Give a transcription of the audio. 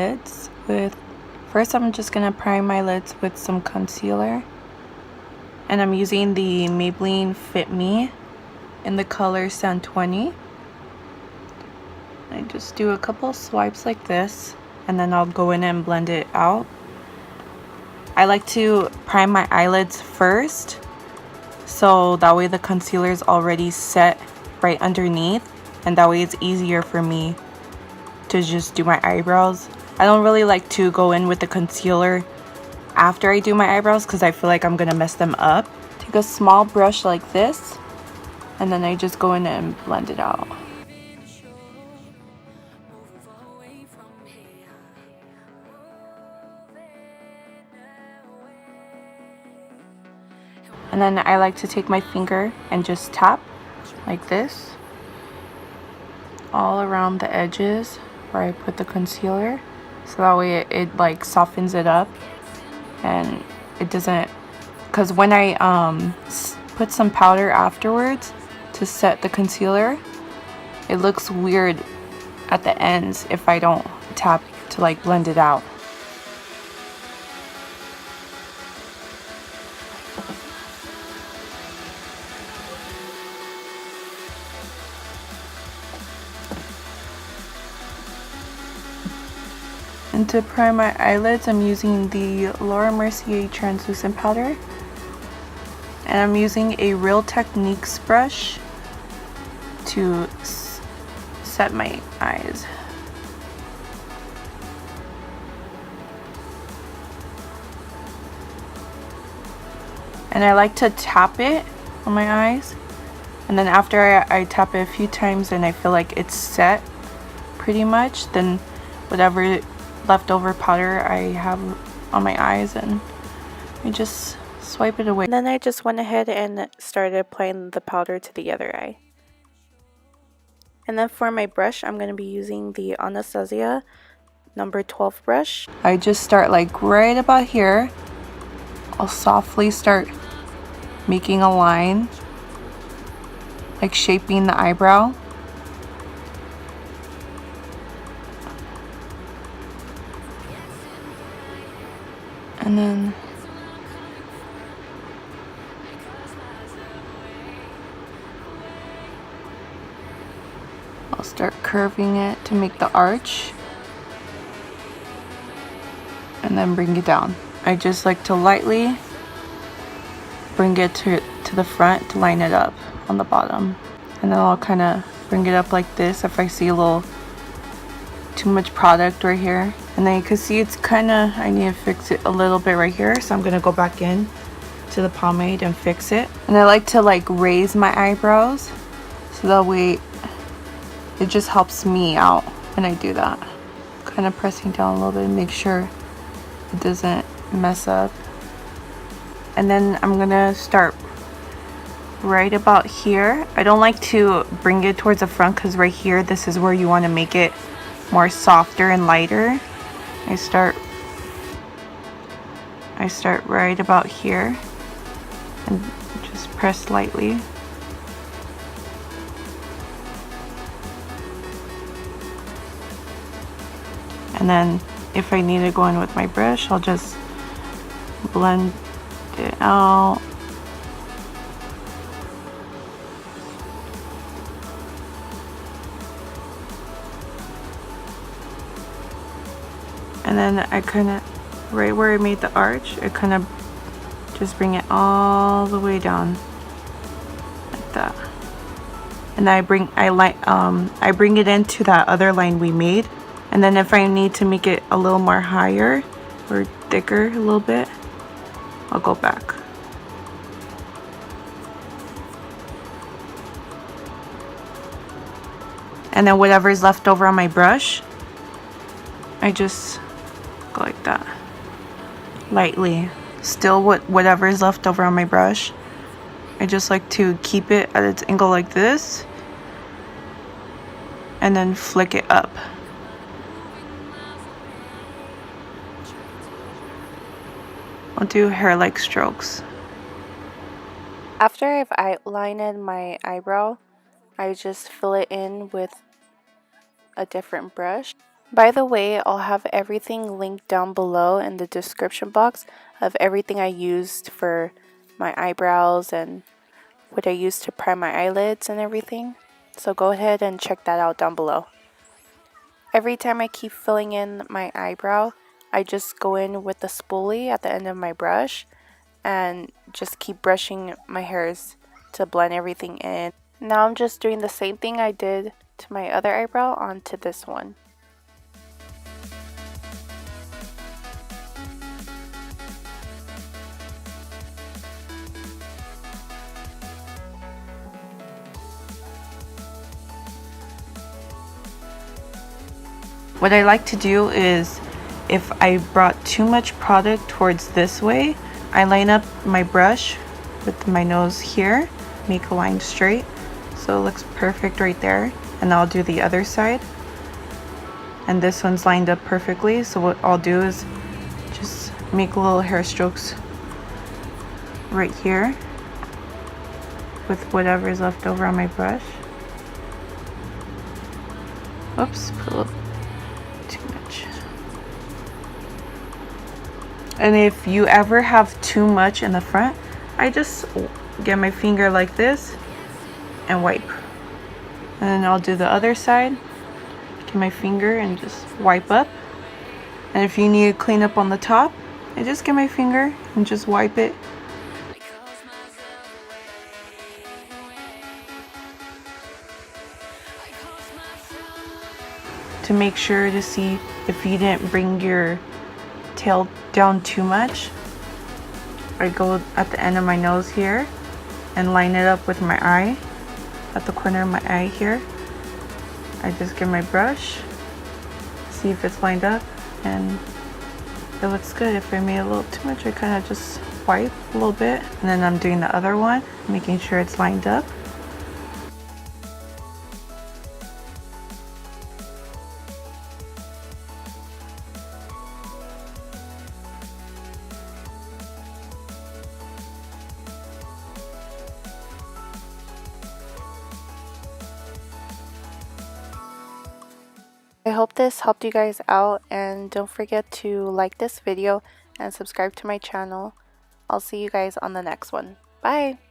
lids with, first I'm just gonna prime my lids with some concealer, and I'm using the Maybelline Fit Me in the color Sun 20. I just do a couple swipes like this, and then I'll go in and blend it out. I like to prime my eyelids first, so that way the concealer is already set right underneath, and that way it's easier for me to just do my eyebrows. I don't really like to go in with the concealer after I do my eyebrows because I feel like I'm gonna mess them up. Take a small brush like this, and then I just go in and blend it out. And then I like to take my finger and just tap like this all around the edges where I put the concealer, so that way it like softens it up, and it doesn't, because when I put some powder afterwards to set the concealer, it looks weird at the ends if I don't tap to like blend it out. And to prime my eyelids, I'm using the Laura Mercier translucent powder, and I'm using a Real Techniques brush to set my eyes. And I like to tap it on my eyes, and then after I tap it a few times and I feel like it's set pretty much, then whatever leftover powder I have on my eyes, and I just swipe it away. And then I just went ahead and started applying the powder to the other eye. And then for my brush, I'm going to be using the Anastasia number 12 brush. I just start like right about here. I'll softly start making a line, like shaping the eyebrow. And then I'll start curving it to make the arch, and then bring it down. I just like to lightly bring it to the front to line it up on the bottom, and then I'll kind of bring it up like this if I see a little too much product right here. And then you can see it's kind of, I need to fix it a little bit right here, so I'm gonna go back in to the pomade and fix it. And I like to like raise my eyebrows, so that way it just helps me out when I do that. Kind of pressing down a little bit to make sure it doesn't mess up. And then I'm gonna start right about here. I don't like to bring it towards the front, because right here, this is where you want to make it more softer and lighter. I start right about here and just press lightly. And then if I need to go in with my brush, I'll just blend it out. And then I kind of, right where I made the arch, I kind of just bring it all the way down like that. And I bring it into that other line we made. And then if I need to make it a little more higher or thicker a little bit, I'll go back. And then whatever's left over on my brush, I just go like that, lightly. Still whatever is left over on my brush, I just like to keep it at its angle like this, and then flick it up. I'll do hair-like strokes. After I've outlined my eyebrow, I just fill it in with a different brush. By the way, I'll have everything linked down below in the description box of everything I used for my eyebrows and what I used to prime my eyelids and everything. So go ahead and check that out down below. Every time I keep filling in my eyebrow, I just go in with the spoolie at the end of my brush and just keep brushing my hairs to blend everything in. Now I'm just doing the same thing I did to my other eyebrow onto this one. What I like to do is, if I brought too much product towards this way, I line up my brush with my nose here, make a line straight, so it looks perfect right there. And I'll do the other side. And this one's lined up perfectly, so what I'll do is just make little hair strokes right here with whatever is left over on my brush. Oops, put a little too much. And if you ever have too much in the front, I just get my finger like this and wipe. And then I'll do the other side, get my finger and just wipe up. And if you need to clean up on the top, I just get my finger and just wipe it. To make sure to see if you didn't bring your tail down too much, I go at the end of my nose here and line it up with my eye, at the corner of my eye here. I just get my brush, see if it's lined up, and it looks good. If I made a little too much, I kind of just wipe a little bit, and then I'm doing the other one, making sure it's lined up. I hope this helped you guys out, and don't forget to like this video and subscribe to my channel. I'll see you guys on the next one. Bye!